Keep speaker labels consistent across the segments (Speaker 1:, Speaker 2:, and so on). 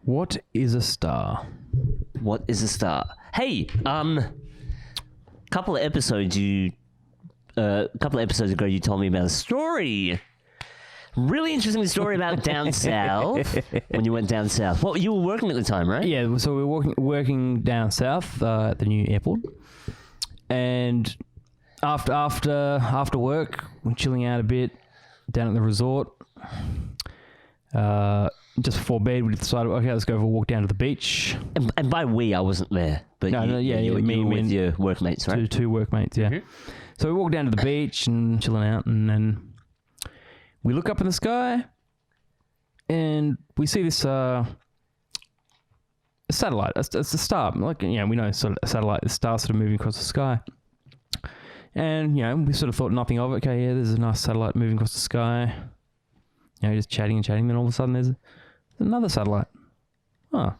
Speaker 1: What is a star?
Speaker 2: What is a star? Hey, couple of episodes ago, you told me about a story. Really interesting story about down south. When you went down south, well, you were working at the time, right?
Speaker 1: Yeah, so we were working down south at the new airport, and after work, we're chilling out a bit down at the resort. Just before bed, we decided, okay, let's go for a walk down to the beach.
Speaker 2: And by we, I wasn't there, but
Speaker 1: you were
Speaker 2: with your workmates, right?
Speaker 1: Two workmates, yeah. Mm-hmm. So we walked down to the beach and chilling out, and then we look up in the sky, and we see this satellite. It's a star. Like, we know sort of a satellite, the star sort of moving across the sky. And, we sort of thought nothing of it. Okay, yeah, there's a nice satellite moving across the sky. Just chatting and chatting. Then all of a sudden there's another satellite. Oh,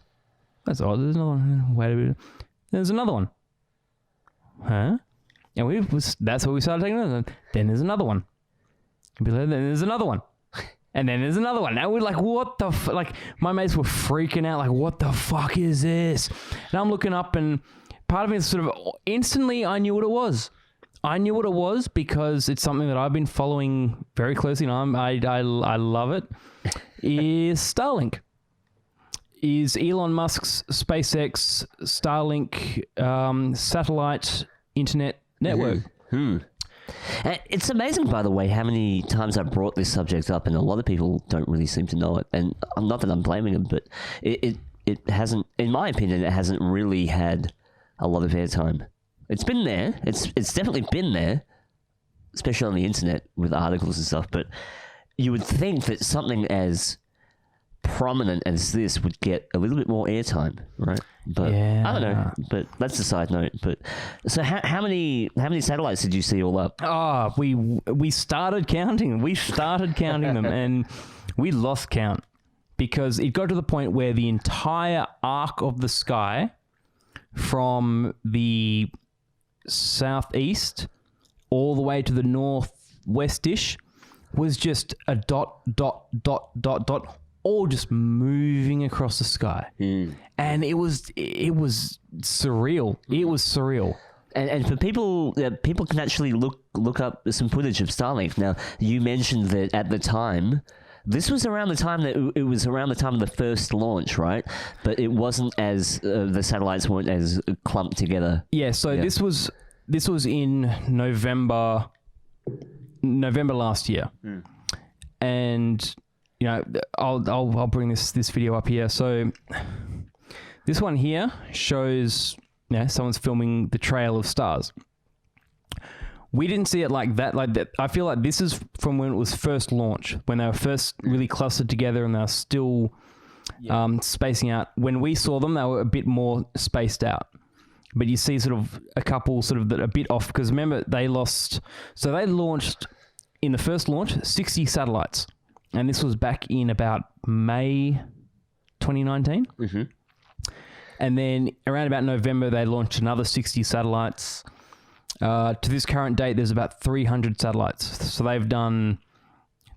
Speaker 1: that's odd. There's another one. Wait a minute. There's another one. Huh? And that's what we started taking. Then there's another one. Then there's another one. And then there's another one. Now we're like, what the like, my mates were freaking out. Like, what the fuck is this? And I'm looking up, and part of me is sort of instantly, I knew what it was. I knew what it was because it's something that I've been following very closely, and I love it. Is Starlink? Is Elon Musk's SpaceX Starlink satellite internet network?
Speaker 2: Mm-hmm. It's amazing, by the way, how many times I've brought this subject up, and a lot of people don't really seem to know it. And not that I'm blaming them, but it hasn't, in my opinion, it hasn't really had a lot of airtime. It's been there. It's definitely been there, especially on the internet with articles and stuff. But you would think that something as prominent as this would get a little bit more airtime, right? But yeah. I don't know. But that's a side note. But so how many satellites did you see all up?
Speaker 1: Oh, we started counting. We started counting them, and we lost count because it got to the point where the entire arc of the sky from the southeast all the way to the northwest-ish was just a dot, all just moving across the sky. And it was surreal. It was surreal.
Speaker 2: And for people can actually look up some footage of Starlink. Now, you mentioned that at the time, this was around the time that it was around the time of the first launch, right? But it wasn't as the satellites weren't as clumped together.
Speaker 1: Yeah. So this was in November last year, and I'll bring this video up here. So this one here shows someone's filming the trail of stars. We didn't see it like that. I feel like this is from when it was first launched, when they were first really clustered together and they were still spacing out. When we saw them, they were a bit more spaced out. But you see sort of a couple sort of that are a bit off, because remember, they launched in the first launch 60 satellites. And this was back in about May 2019. Mm-hmm. And then around about November, they launched another 60 satellites. To this current date, there's about 300 satellites. So they've done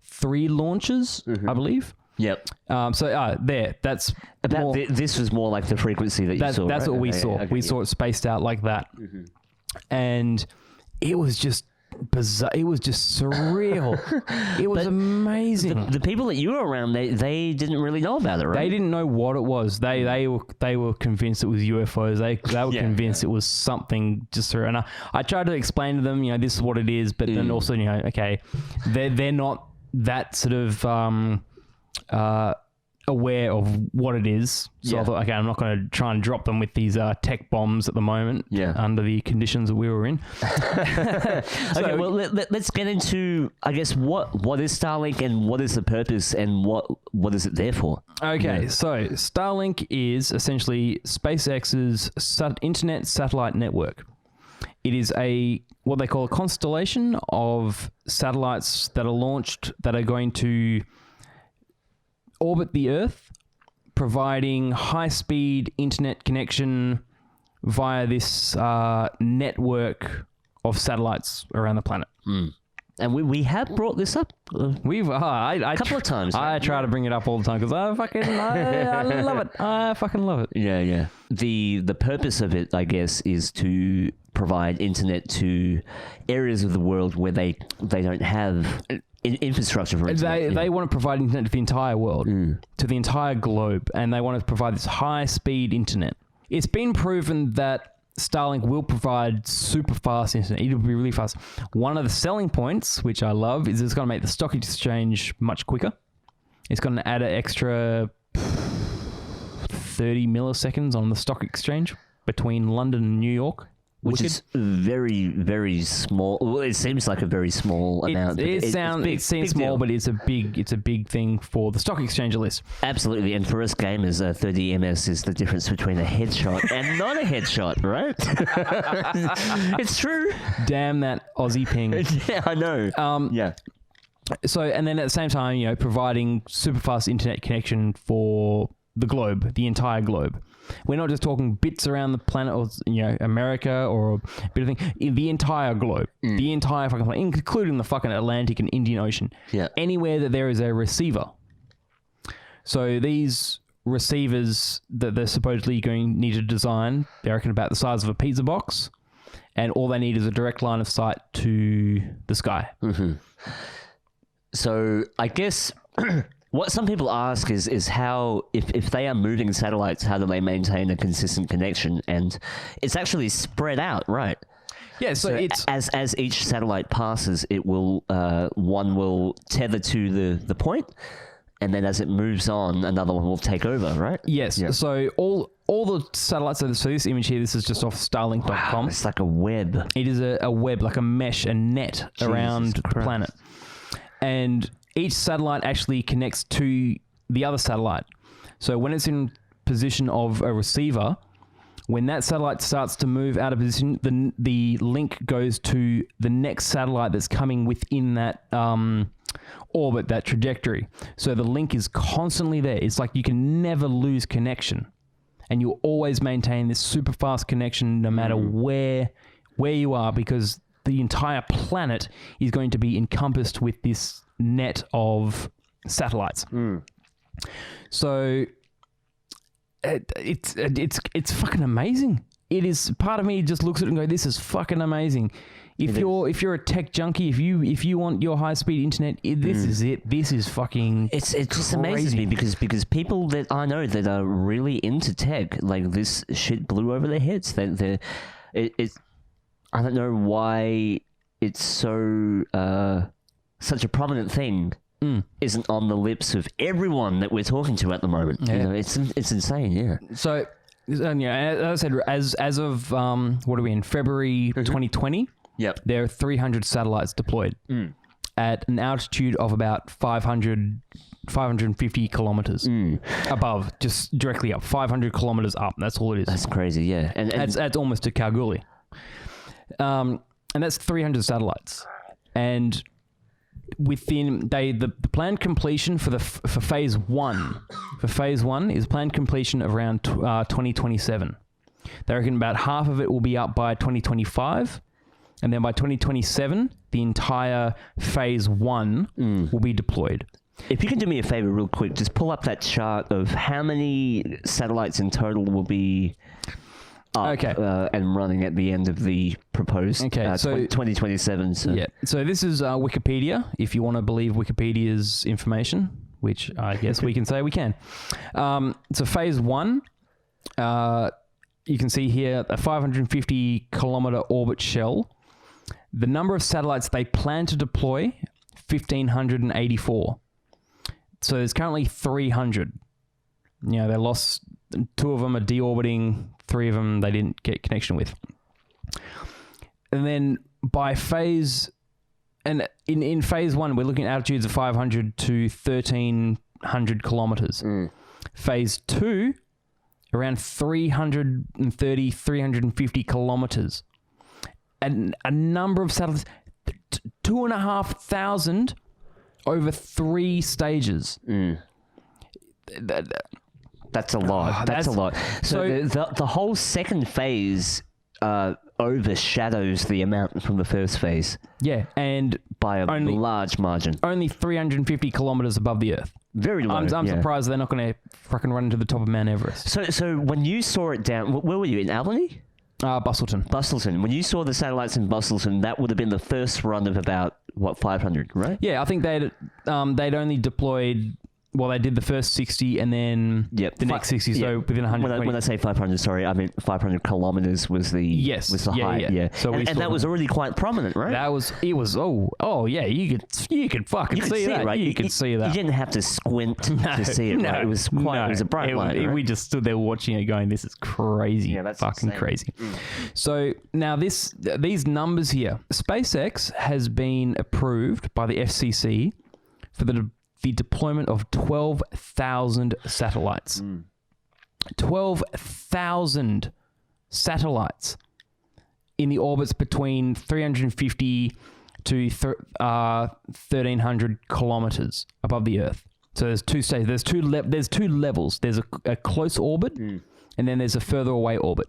Speaker 1: 3 launches, I believe.
Speaker 2: Yep.
Speaker 1: That's
Speaker 2: about this was more like the frequency that you saw.
Speaker 1: That's
Speaker 2: right?
Speaker 1: what we saw. We saw it spaced out like that, and it was just bizarre. It was just surreal. It was amazing.
Speaker 2: The people that you were around, they didn't really know about it, right?
Speaker 1: They didn't know what it was. They were convinced it was UFOs. They were convinced it was something just through. And I tried to explain to them, this is what it is, but then also, okay, they're not that sort of aware of what it is. So I thought, okay, I'm not going to try and drop them with these tech bombs at the moment under the conditions that we were in.
Speaker 2: Okay, well, let's get into, I guess, what is Starlink and what is the purpose and what is it there for?
Speaker 1: Okay, so Starlink is essentially SpaceX's internet satellite network. It is what they call a constellation of satellites that are launched that are going to orbit the Earth, providing high-speed internet connection via this network of satellites around the planet.
Speaker 2: And we have brought this up
Speaker 1: We've
Speaker 2: a couple of times.
Speaker 1: I
Speaker 2: Right?
Speaker 1: try to bring it up all the time because I love it. I fucking love it.
Speaker 2: Yeah. The purpose of it, I guess, is to provide internet to areas of the world where they don't have infrastructure for internet.
Speaker 1: They want to provide internet to the entire world, to the entire globe, and they want to provide this high-speed internet. It's been proven that Starlink will provide super fast internet. It'll be really fast. One of the selling points, which I love, is it's going to make the stock exchange much quicker. It's going to add an extra 30 milliseconds on the stock exchange between London and New York.
Speaker 2: Which is very, very small. Well, it seems like a very small amount.
Speaker 1: It seems small, but it's a big thing for the stock exchange list.
Speaker 2: Absolutely, and for us gamers, 30 ms is the difference between a headshot and not a headshot, right? It's true.
Speaker 1: Damn that Aussie ping.
Speaker 2: Yeah, I know. Yeah.
Speaker 1: So, and then at the same time, providing super fast internet connection for the globe, the entire globe. We're not just talking bits around the planet or, America or a bit of thing. In the entire globe. The entire fucking planet, including the fucking Atlantic and Indian Ocean.
Speaker 2: Yeah.
Speaker 1: Anywhere that there is a receiver. So these receivers that they're supposedly need to design, they reckon about the size of a pizza box. And all they need is a direct line of sight to the sky.
Speaker 2: Mm-hmm. So I guess... What some people ask is how, if they are moving satellites, how do they maintain a consistent connection? And it's actually spread out, right?
Speaker 1: Yeah, so it's...
Speaker 2: As each satellite passes, it will, one will tether to the point, and then as it moves on, another one will take over, right?
Speaker 1: Yes, yeah. So all the satellites, so this image here, this is just off Starlink.com.
Speaker 2: Wow, it's like a web.
Speaker 1: It is a web, like a mesh, a net around the planet. And... each satellite actually connects to the other satellite. So when it's in position of a receiver, when that satellite starts to move out of position, the link goes to the next satellite that's coming within that orbit, that trajectory. So the link is constantly there. It's like you can never lose connection. And you'll always maintain this super fast connection no matter where you are, because the entire planet is going to be encompassed with this net of satellites. So it's fucking amazing. It is. Part of me just looks at it and go, this is fucking amazing. If you're a tech junkie, if you want your high speed internet, this is it. This is fucking.
Speaker 2: It just amazes me because people that I know that are really into tech, like, this shit blew over their heads. I don't know why it's so such a prominent thing isn't on the lips of everyone that we're talking to at the moment.
Speaker 1: Yeah.
Speaker 2: It's insane. Yeah.
Speaker 1: So, as I said, as of what are we in February 2020?
Speaker 2: Yep.
Speaker 1: There are 300 satellites deployed at an altitude of about 550 kilometers above, just directly up, 500 kilometers up. That's all it is.
Speaker 2: That's crazy. Yeah. And
Speaker 1: that's almost to Kalgoorlie. And that's 300 satellites. And within the planned completion for phase one is planned completion of around 2027. They reckon about half of it will be up by 2025, and then by 2027 the entire phase one will be deployed.
Speaker 2: If you can do me a favor real quick, just pull up that chart of how many satellites in total will be up, and running at the end of the proposed 2027. So.
Speaker 1: Yeah. So this is Wikipedia, if you want to believe Wikipedia's information, which I guess we can say we can. So phase one, you can see here a 550 kilometer orbit shell. The number of satellites they plan to deploy, 1,584. So there's currently 300. They lost 2 of them are deorbiting, 3 of them they didn't get connection with. And then by phase, and in phase one, we're looking at altitudes of 500 to 1,300 kilometers. Phase two, around 330, 350 kilometers. And a number of satellites, 2,500 over 3 stages.
Speaker 2: That's a lot. That's a lot. So the whole second phase overshadows the amount from the first phase
Speaker 1: Yeah, and
Speaker 2: by a large margin.
Speaker 1: only 350 kilometers above the Earth.
Speaker 2: Very low.
Speaker 1: I'm surprised they're not going to fucking run into the top of Mount Everest.
Speaker 2: So when you saw it down, where were you, in Albany?
Speaker 1: Bustleton.
Speaker 2: When you saw the satellites in Bustleton, that would have been the first run of about, 500, right?
Speaker 1: Yeah, I think they'd only deployed. Well, they did the first 60 and then the next 60, so within 120.
Speaker 2: When I say 500, sorry, I mean 500 kilometers was the height. Yeah.
Speaker 1: So
Speaker 2: and that was already quite prominent, right?
Speaker 1: Yeah, you could fucking see that.
Speaker 2: Right?
Speaker 1: You could see that.
Speaker 2: You didn't have to squint to see it. Right? It was a bright light. Right?
Speaker 1: We just stood there watching it going, this is crazy.
Speaker 2: Yeah, that's
Speaker 1: fucking
Speaker 2: insane.
Speaker 1: crazy. So now these numbers here, SpaceX has been approved by the FCC for the deployment of 12,000 satellites. 12,000 satellites in the orbits between 350 to 1,300 kilometers above the Earth. So there's two stages. There's two levels. There's a close orbit, and then there's a further away orbit.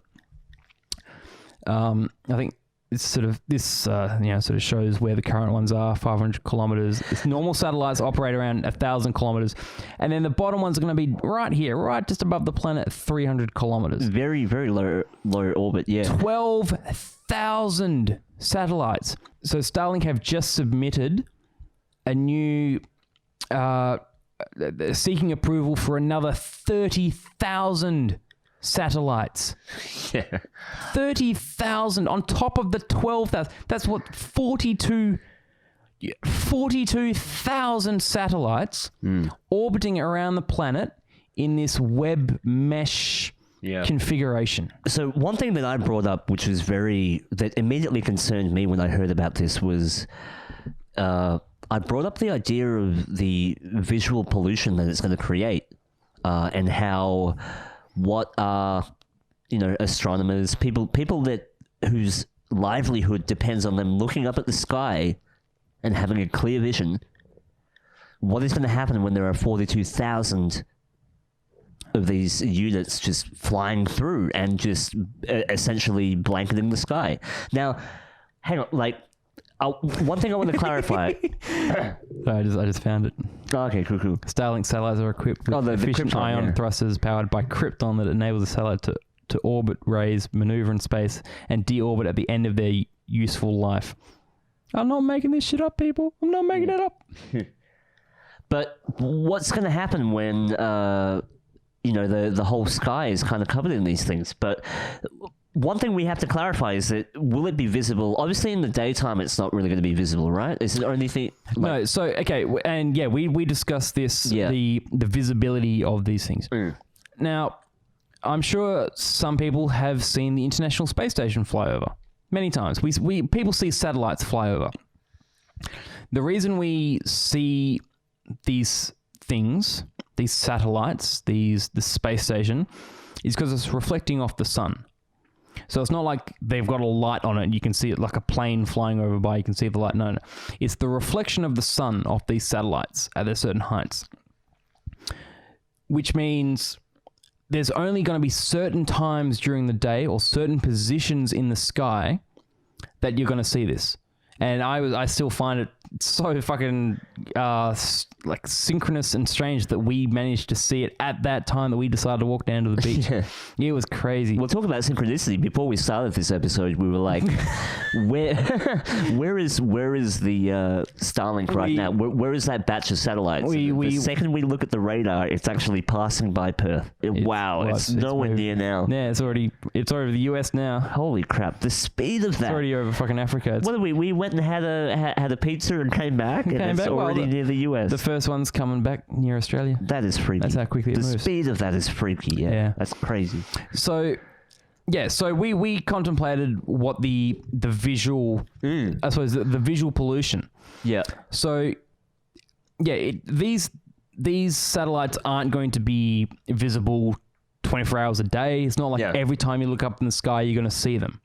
Speaker 1: I think it's sort of shows where the current ones are. 500 kilometers. It's normal satellites operate around 1,000 kilometers, and then the bottom ones are going to be right here, right just above the planet, at 300 kilometers.
Speaker 2: Very, very low orbit. Yeah.
Speaker 1: 12,000 satellites. So Starlink have just submitted a new, seeking approval for another 30,000 satellites.
Speaker 2: Yeah.
Speaker 1: 30,000 on top of the 12,000. That's what 42,000 satellites orbiting around the planet in this web mesh configuration.
Speaker 2: So one thing that I brought up, which was that immediately concerned me when I heard about this, was I brought up the idea of the visual pollution that it's going to create, and how what are, astronomers, people whose livelihood depends on them looking up at the sky and having a clear vision. What is going to happen when there are 42,000 of these units just flying through and just essentially blanketing the sky? Now, hang on, one thing I want to clarify.
Speaker 1: I just found it.
Speaker 2: Oh, okay, cool.
Speaker 1: Starlink satellites are equipped with efficient ion thrusters powered by krypton that enables the satellite to orbit, raise, maneuver in space, and deorbit at the end of their useful life. I'm not making this shit up, people. I'm not making it up.
Speaker 2: But what's going to happen when, the whole sky is kind of covered in these things? But one thing we have to clarify is that, will it be visible? Obviously, in the daytime, it's not really going to be visible, right? Is it only thing?
Speaker 1: No. So okay, and we discussed this. Yeah. The visibility of these things. Now, I'm sure some people have seen the International Space Station fly over many times. People see satellites fly over. The reason we see these things, these satellites, the space station, is because it's reflecting off the sun. So it's not like they've got a light on it and you can see it like a plane flying over by, you can see the light. No. It's the reflection of the sun off these satellites at their certain heights. Which means there's only going to be certain times during the day or certain positions in the sky that you're going to see this. And I still find it so fucking synchronous and strange that we managed to see it at that time that we decided to walk down to the beach. Yeah, it was crazy.
Speaker 2: We'll talk about synchronicity. Before we started this episode, we were like, where is the Starlink right now? Where is that batch of satellites? The second we look at the radar, it's actually passing by Perth. It's nowhere near now.
Speaker 1: Yeah, it's already over the US now.
Speaker 2: Holy crap! The speed of that.
Speaker 1: It's already over fucking Africa.
Speaker 2: What did we went and had a pizza and came back, it's already near the US.
Speaker 1: The first one's coming back near Australia.
Speaker 2: That is freaky.
Speaker 1: That's how quickly it moves.
Speaker 2: The speed of that is freaky. Yeah. That's crazy.
Speaker 1: So we contemplated what the visual, I suppose the visual pollution.
Speaker 2: Yeah.
Speaker 1: So these satellites aren't going to be visible 24 hours a day. It's not like every time you look up in the sky you're going to see them.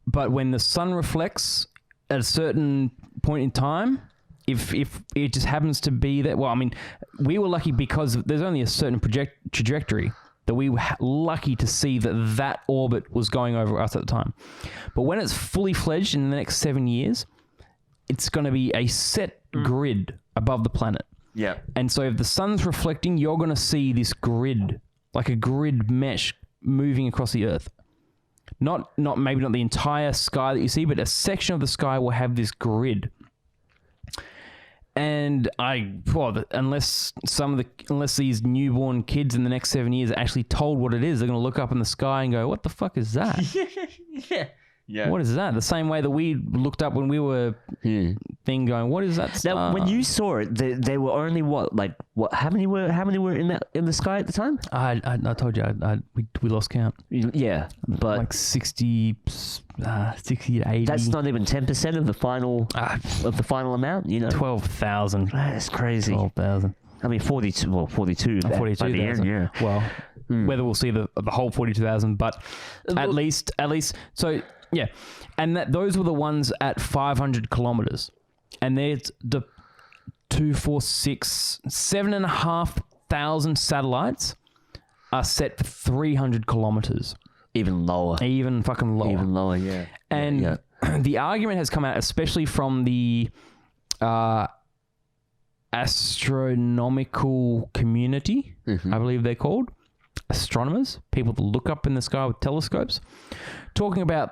Speaker 1: But when the sun reflects at a certain point in time, if it just happens to be that, well, I mean, we were lucky because there's only a certain trajectory that we were lucky to see that orbit was going over us at the time. But when it's fully fledged in the next 7 years, it's going to be a set grid above the planet.
Speaker 2: Yeah.
Speaker 1: And so if the sun's reflecting, you're going to see this grid, like a grid mesh moving across the Earth. Maybe not the entire sky that you see, but a section of the sky will have this grid. And unless these newborn kids in the next 7 years are actually told what it is, they're going to look up in the sky and go, "What the fuck is that?
Speaker 2: Yeah.
Speaker 1: What is that?" The same way that we looked up when we were going, "What is that star?"
Speaker 2: Now, when you saw it, they were only what? How many were in the sky at the time?
Speaker 1: I told you we lost count.
Speaker 2: Yeah, but
Speaker 1: like 60 to 80.
Speaker 2: That's not even 10% of the final amount.
Speaker 1: 12,000.
Speaker 2: That's crazy.
Speaker 1: 12,000.
Speaker 2: I mean, 42. Well, 42.
Speaker 1: 42,000.
Speaker 2: Yeah.
Speaker 1: Well, whether we'll see the whole 42,000, but at least. So yeah, and those were the ones at 500 kilometers, and there's the 7,500 satellites are set for 300 kilometers.
Speaker 2: Even lower.
Speaker 1: Even fucking lower.
Speaker 2: Even lower, yeah.
Speaker 1: And the argument has come out, especially from the astronomical community, I believe they're called. Astronomers, people that look up in the sky with telescopes, talking about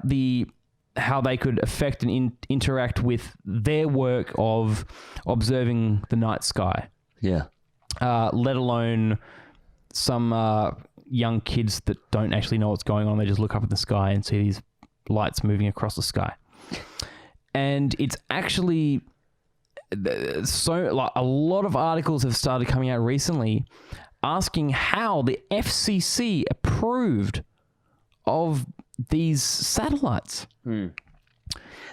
Speaker 1: how they could affect and interact with their work of observing the night sky.
Speaker 2: Yeah.
Speaker 1: Let alone some young kids that don't actually know what's going on. They just look up at the sky and see these lights moving across the sky. And it's actually a lot of articles have started coming out recently asking how the FCC approved of these satellites.
Speaker 2: The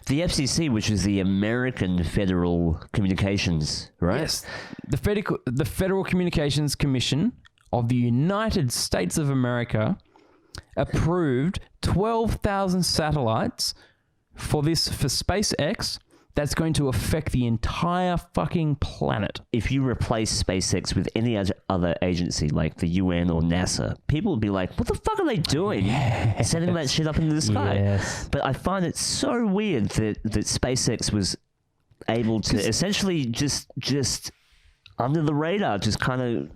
Speaker 2: FCC, which is the American Federal Communications, right?
Speaker 1: Yes. The Federal Communications Commission of the United States of America approved 12,000 satellites for SpaceX. That's going to affect the entire fucking planet.
Speaker 2: If you replace SpaceX with any other agency like the UN or NASA, people would be like, what the fuck are they doing?
Speaker 1: Yes.
Speaker 2: Sending that shit up into the sky.
Speaker 1: Yes.
Speaker 2: But I find it so weird that SpaceX was able to essentially just under the radar, just kind of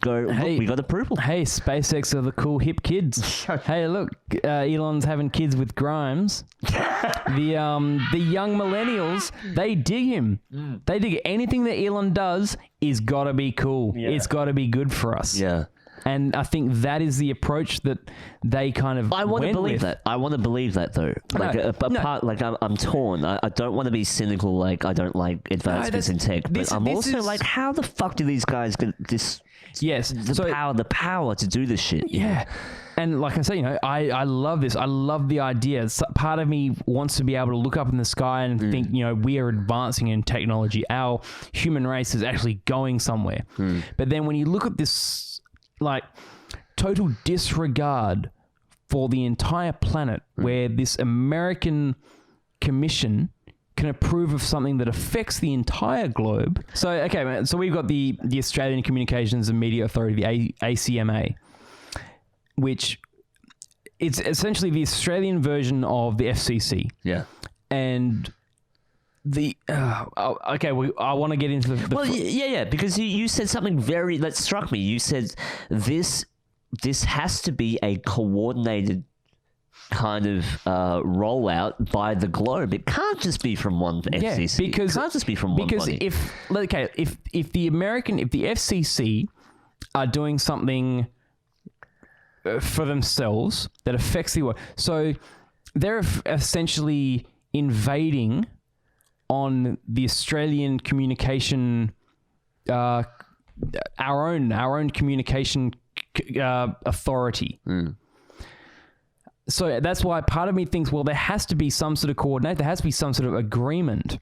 Speaker 2: go, look, we got approval.
Speaker 1: Hey, SpaceX are the cool hip kids. Hey, look, Elon's having kids with Grimes. The young millennials, they dig him. They dig anything that Elon does is got to be cool. Yeah. It's got to be good for us.
Speaker 2: Yeah.
Speaker 1: And I think that is the approach that they kind of
Speaker 2: I want to believe
Speaker 1: with.
Speaker 2: that. I want to believe that, though. I'm torn. I don't want to be cynical, like I don't like advancements in tech, but I'm also like, how the fuck do these guys get this?
Speaker 1: Yes,
Speaker 2: the power to do this shit.
Speaker 1: Yeah. And like I say, I love this. I love the idea. Part of me wants to be able to look up in the sky and think, we are advancing in technology. Our human race is actually going somewhere. But then when you look at this, like, total disregard for the entire planet, where this American commission can approve of something that affects the entire globe. So, okay, man, so we've got the Australian Communications and Media Authority, the ACMA, which it's essentially the Australian version of the FCC.
Speaker 2: Yeah.
Speaker 1: And I want to get into the
Speaker 2: well, yeah, because you said something that struck me. You said this has to be a coordinated kind of rollout by the globe. It can't just be from one FCC. Because it can't just be from one body.
Speaker 1: if the FCC are doing something for themselves that affects the world, so they're essentially invading on the Australian communication, our own communication authority. So that's why part of me thinks, well, there has to be some sort of coordinate. There has to be some sort of agreement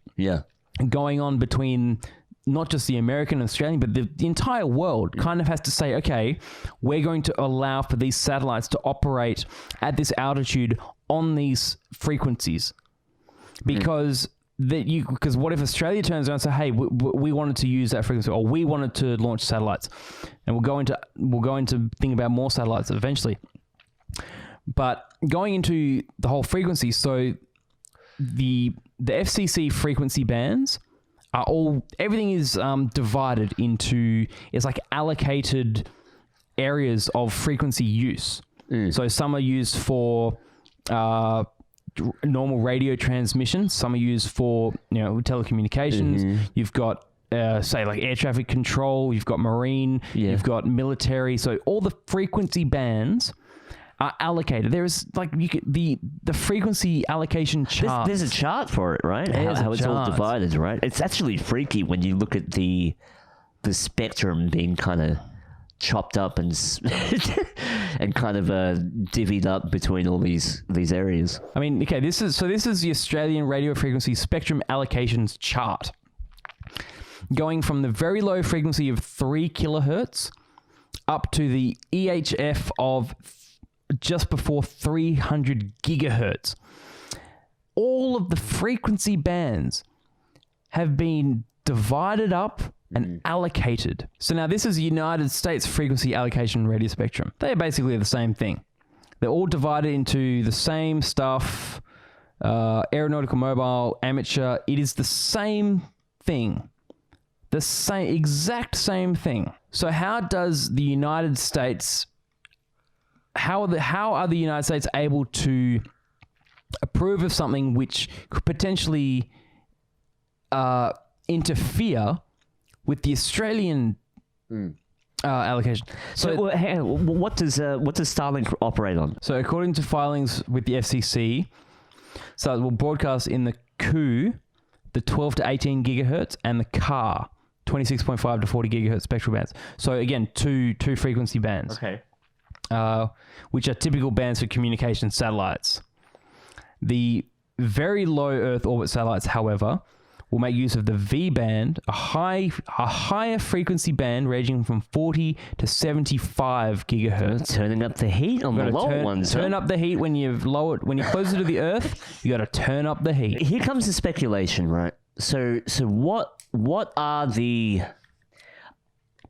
Speaker 1: going on between not just the American and Australian, but the entire world kind of has to say, okay, we're going to allow for these satellites to operate at this altitude on these frequencies. Because because what if Australia turns around and say, hey, we wanted to use that frequency, or we wanted to launch satellites, and we'll go into thinking about more satellites eventually. But going into the whole frequency, so the FCC frequency bands are everything is divided into, it's like allocated areas of frequency use. So some are used for normal radio transmission, some are used for telecommunications. You've got say like air traffic control, you've got marine, you've got military. So all the frequency bands are allocated. There is like the frequency allocation chart.
Speaker 2: There's a chart for it, right? How it's all divided, right? It's actually freaky when you look at the spectrum being kind of chopped up and and kind of divvied up between all these areas.
Speaker 1: I mean, okay, this is the Australian radio frequency spectrum allocations chart, going from the very low frequency of 3 kilohertz up to the EHF of just before 300 gigahertz. All of the frequency bands have been divided up and allocated. So now this is the United States frequency allocation radio spectrum. They are basically the same thing. They're all divided into the same stuff, aeronautical, mobile, amateur. It is the same thing. The exact same thing. So how does the United States... How are the United States able to approve of something which could potentially interfere with the Australian allocation?
Speaker 2: So what does Starlink operate on?
Speaker 1: So according to filings with the FCC, so it will broadcast in the Ku, the 12 to 18 gigahertz, and the Ka, 26.5 to 40 gigahertz spectral bands. So again, two frequency bands.
Speaker 2: Okay.
Speaker 1: Which are typical bands for communication satellites. The very low Earth orbit satellites, however, will make use of the V band, a higher frequency band ranging from 40 to 75 gigahertz.
Speaker 2: Turning up the heat on the lower ones.
Speaker 1: Turn up the heat when you're closer to the Earth. You got to turn up the heat.
Speaker 2: Here comes the speculation, right? So what are the...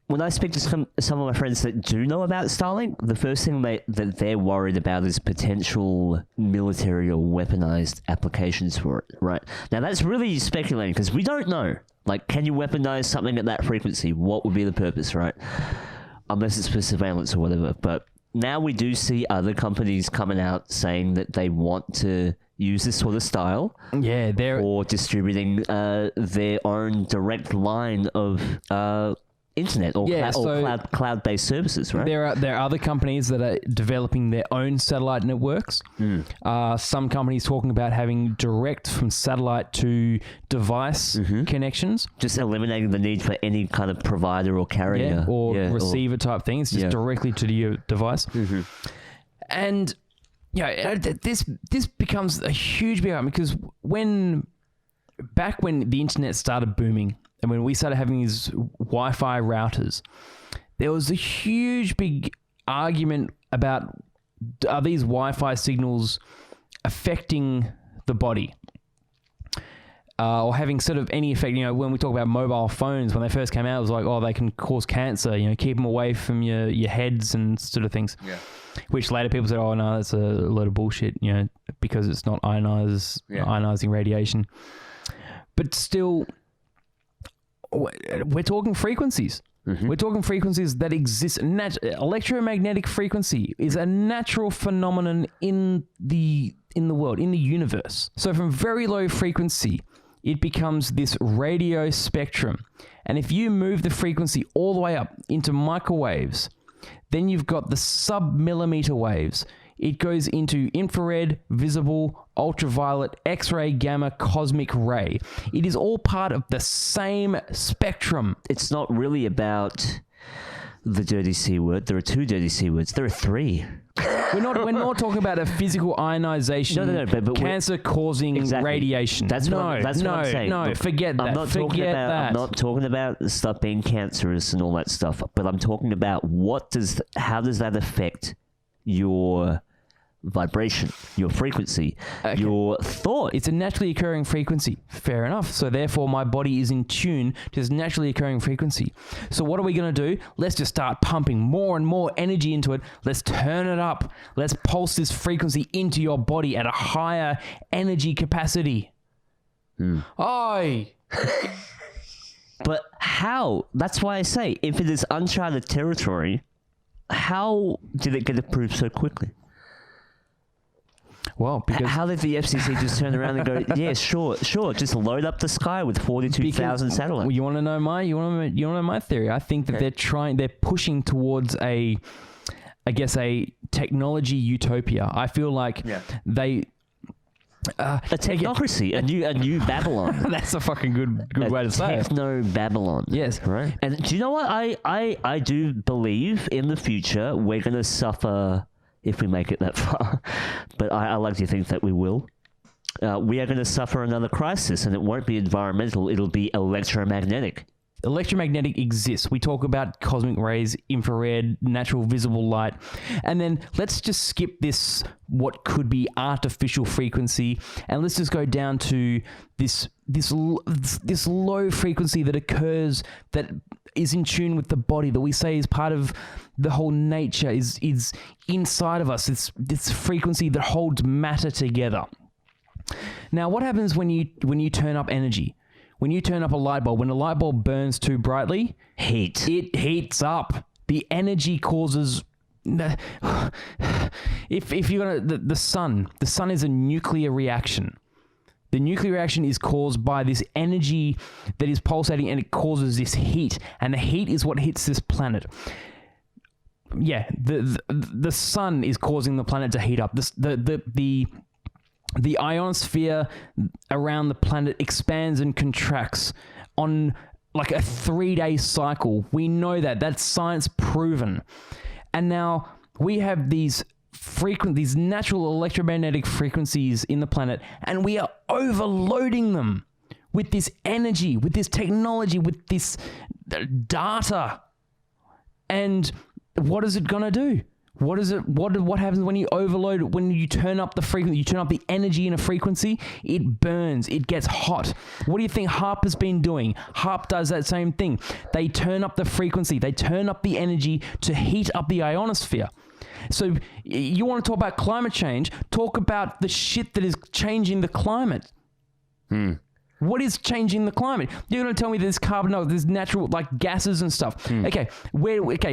Speaker 2: When I speak to some of my friends that do know about Starlink, the first thing that they're worried about is potential military or weaponized applications for it, right? Now, that's really speculating because we don't know. Like, can you weaponize something at that frequency? What would be the purpose, right? Unless it's for surveillance or whatever. But now we do see other companies coming out saying that they want to use this sort of style for distributing their own direct line of... internet or cloud-based services, right?
Speaker 1: There are other companies that are developing their own satellite networks. Some companies talking about having direct from satellite to device connections.
Speaker 2: Just eliminating the need for any kind of provider or carrier.
Speaker 1: Receiver type thing. It's just directly to your device. And this becomes a huge big argument because back when the internet started booming, and when we started having these Wi-Fi routers, there was a huge, big argument about, are these Wi-Fi signals affecting the body? Or having sort of any effect, when we talk about mobile phones, when they first came out, it was like, oh, they can cause cancer, keep them away from your heads and sort of things. Yeah. Which later people said, oh, no, that's a load of bullshit, because it's not ionizing radiation. But still... We're talking frequencies. We're talking frequencies that exist. Electromagnetic frequency is a natural phenomenon in the world, in the universe. So from very low frequency, it becomes this radio spectrum. And if you move the frequency all the way up into microwaves, then you've got the sub-millimeter waves. It goes into infrared, visible, ultraviolet, X-ray, gamma, cosmic ray. It is all part of the same spectrum.
Speaker 2: It's not really about the dirty C word. There are 2 dirty C words. There are 3.
Speaker 1: We're not talking about a physical ionization, but cancer-causing radiation.
Speaker 2: That's what I'm saying.
Speaker 1: No, forget that.
Speaker 2: I'm not talking about stuff being cancerous and all that stuff, but I'm talking about how does that affect your vibration, your frequency, your thought.
Speaker 1: It's a naturally occurring frequency. Fair enough. So therefore, my body is in tune to this naturally occurring frequency. So what are we going to do? Let's just start pumping more and more energy into it. Let's turn it up. Let's pulse this frequency into your body at a higher energy capacity. Aye.
Speaker 2: But how? That's why I say, if it is uncharted territory, how did it get approved so quickly?
Speaker 1: Well, because
Speaker 2: How did the FCC just turn around and go, yeah, sure, just load up the sky with 42,000 satellites?
Speaker 1: You want to know my theory? I think that they're pushing towards a technology utopia. I feel like they
Speaker 2: a technocracy, a new Babylon.
Speaker 1: that's a fucking good way to say it.
Speaker 2: Techno Babylon.
Speaker 1: Yes.
Speaker 2: Right. And do you know what? I do believe in the future we're going to suffer if we make it that far. But I like to think that we will. We are going to suffer another crisis, and it won't be environmental. It'll be electromagnetic.
Speaker 1: Electromagnetic exists. We talk about cosmic rays, infrared, natural visible light, and then let's just skip this what could be artificial frequency, and let's just go down to this low frequency that occurs, that is in tune with the body, that we say is part of the whole nature, is inside of us. It's this frequency that holds matter together. Now, what happens when you turn up energy? When you turn up a light bulb, when a light bulb burns too brightly,
Speaker 2: Heat.
Speaker 1: It heats up. The energy causes. If you're gonna the sun is a nuclear reaction. The nuclear reaction is caused by this energy that is pulsating, and it causes this heat, and the heat is what hits this planet. Yeah, the sun is causing the planet to heat up. The ionosphere around the planet expands and contracts on like a 3-day cycle. We know that. That's science proven. And now we have these natural electromagnetic frequencies in the planet, and we are overloading them with this energy, with this technology, with this data. And what is it going to do? What happens when you overload, when you turn up the frequency, you turn up the energy in a frequency, it burns, it gets hot. What do you think HAARP has been doing? HAARP does that same thing. They turn up the frequency, they turn up the energy to heat up the ionosphere. So you want to talk about climate change, talk about the shit that is changing the climate. What is changing the climate? You're going to tell me there's carbon dioxide, there's natural, like gases and stuff. Okay,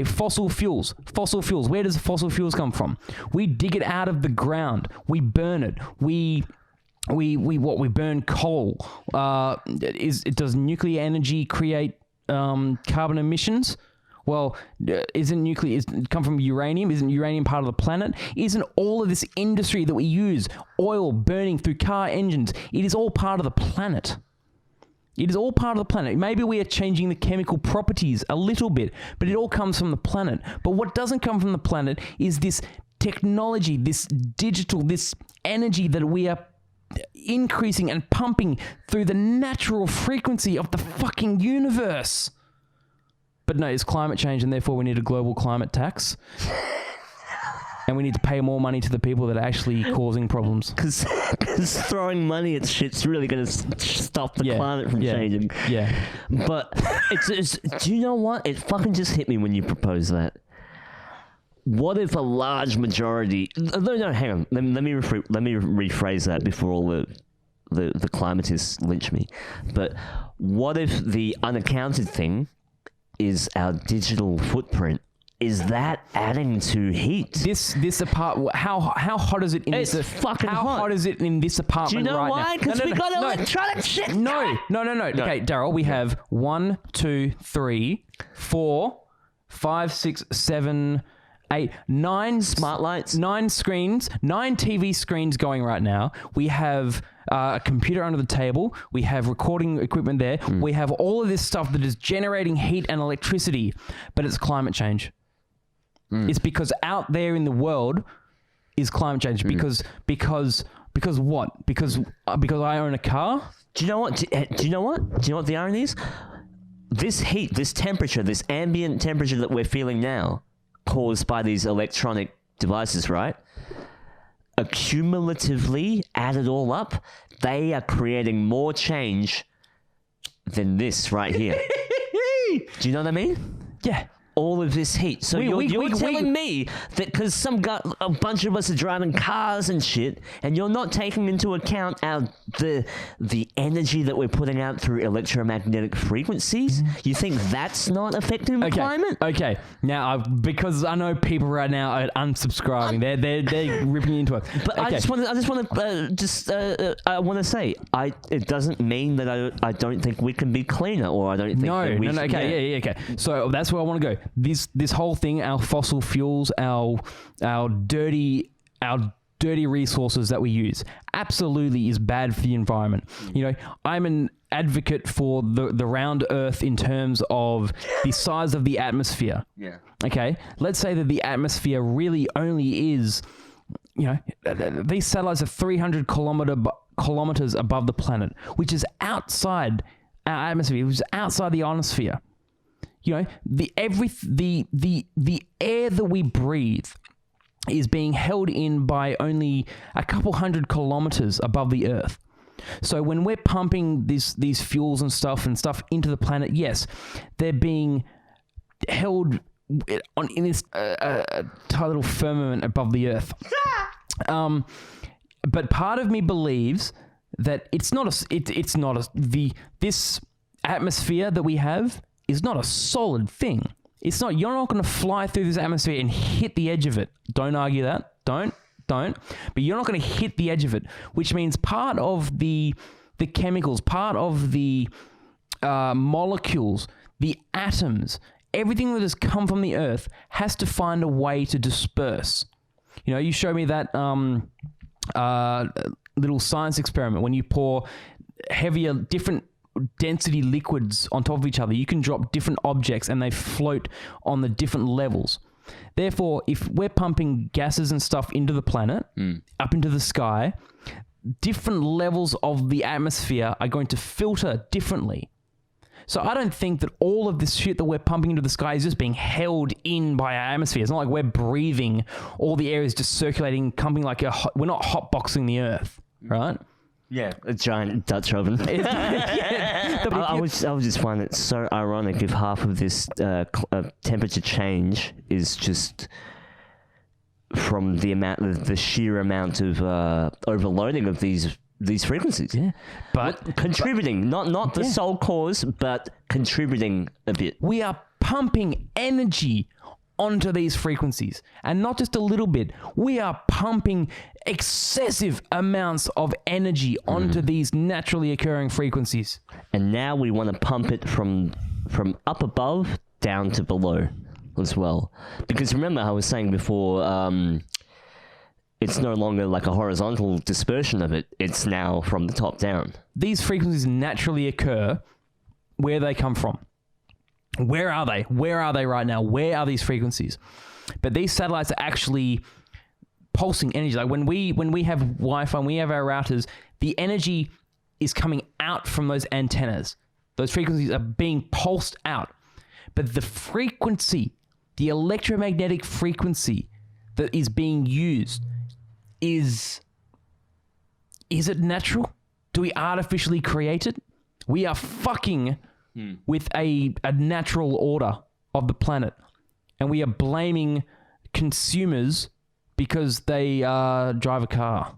Speaker 1: fossil fuels. Fossil fuels. Where does fossil fuels come from? We dig it out of the ground. We burn it. We burn coal. Does nuclear energy create carbon emissions? Well, isn't come from uranium? Isn't uranium part of the planet? Isn't all of this industry that we use, oil burning through car engines, it is all part of the planet. It is all part of the planet. Maybe we are changing the chemical properties a little bit, but it all comes from the planet. But what doesn't come from the planet is this technology, this digital, this energy that we are increasing and pumping through the natural frequency of the fucking universe. But no, it's climate change, and therefore we need a global climate tax. And we need to pay more money to the people that are actually causing problems.
Speaker 2: Because throwing money at shit's really going to stop the climate from changing.
Speaker 1: Yeah.
Speaker 2: But it's do you know what? It fucking just hit me when you proposed that. What if a large majority... No, hang on. Let me rephrase that before all the climatists lynch me. But what if the unaccounted thing is our digital footprint? Is that adding to heat?
Speaker 1: This apartment, how hot is it in
Speaker 2: it's
Speaker 1: this?
Speaker 2: Fucking
Speaker 1: how
Speaker 2: hot.
Speaker 1: hot is it in this apartment
Speaker 2: right now? Do you know why? Because we got electronic shit.
Speaker 1: No. Okay, Daryl, we have 1, 2, 3, 4, 5, 6, 7, 8, 9
Speaker 2: smart lights,
Speaker 1: 9 screens, 9 TV screens going right now. We have a computer under the table. We have recording equipment there. We have all of this stuff that is generating heat and electricity, but it's climate change. It's because out there in the world is climate change. Because what? Because I own a car.
Speaker 2: Do you know what? Do you know what? Do you know what the irony is? This heat, this temperature, this ambient temperature that we're feeling now, caused by these electronic devices, right? accumulatively add it all up, they are creating more change than this right here. Do you know what I mean?
Speaker 1: Yeah.
Speaker 2: All of this heat. So you're telling me that because a bunch of us are driving cars and shit, and you're not taking into account the energy that we're putting out through electromagnetic frequencies, you think that's not affecting the climate?
Speaker 1: Okay. Now, because I know people right now are unsubscribing. They're ripping into it.
Speaker 2: But
Speaker 1: okay.
Speaker 2: I want to say, it doesn't mean that I don't think we can be cleaner, or I don't think that we
Speaker 1: No. Okay. Yeah. Okay. So that's where I want to go. This whole thing, our fossil fuels, our dirty resources that we use, absolutely is bad for the environment. You know, I'm an advocate for the round Earth in terms of the size of the atmosphere.
Speaker 2: Yeah.
Speaker 1: Okay. Let's say that the atmosphere really only is, you know, these satellites are 300 kilometers above the planet, which is outside our atmosphere, which is outside the ionosphere. You know, the air that we breathe is being held in by only a couple hundred kilometers above the Earth. So when we're pumping these fuels and stuff into the planet, yes, they're being held in this tiny little firmament above the Earth. But part of me believes that this atmosphere that we have is not a solid thing. It's not. You're not going to fly through this atmosphere and hit the edge of it. Don't argue that. Don't. But you're not going to hit the edge of it, which means part of the chemicals, part of the molecules, the atoms, everything that has come from the Earth has to find a way to disperse. You know, you showed me that little science experiment when you pour heavier, different density liquids on top of each other. You can drop different objects and they float on the different levels. Therefore, if we're pumping gases and stuff into the planet, up into the sky, different levels of the atmosphere are going to filter differently. So I don't think that all of this shit that we're pumping into the sky is just being held in by our atmosphere. It's not like we're breathing. All the air is just circulating, coming like we're not hotboxing the Earth, right?
Speaker 2: Yeah, a giant Dutch oven. I would just find it so ironic if half of this temperature change is just from the sheer amount of overloading of these frequencies.
Speaker 1: Yeah, but
Speaker 2: contributing, not the sole cause, but contributing a bit.
Speaker 1: We are pumping energy onto these frequencies, and not just a little bit. We are pumping excessive amounts of energy onto these naturally occurring frequencies.
Speaker 2: And now we want to pump it from up above down to below as well. Because remember, I was saying before, it's no longer like a horizontal dispersion of it. It's now from the top down.
Speaker 1: These frequencies naturally occur where they come from. Where are they? Where are they right now? Where are these frequencies? But these satellites are actually pulsing energy. Like when we have Wi-Fi, when we have our routers, the energy is coming out from those antennas. Those frequencies are being pulsed out. But the frequency, the electromagnetic frequency that is being used is it natural? Do we artificially create it? We are fucking with a natural order of the planet. And we are blaming consumers because they drive a car.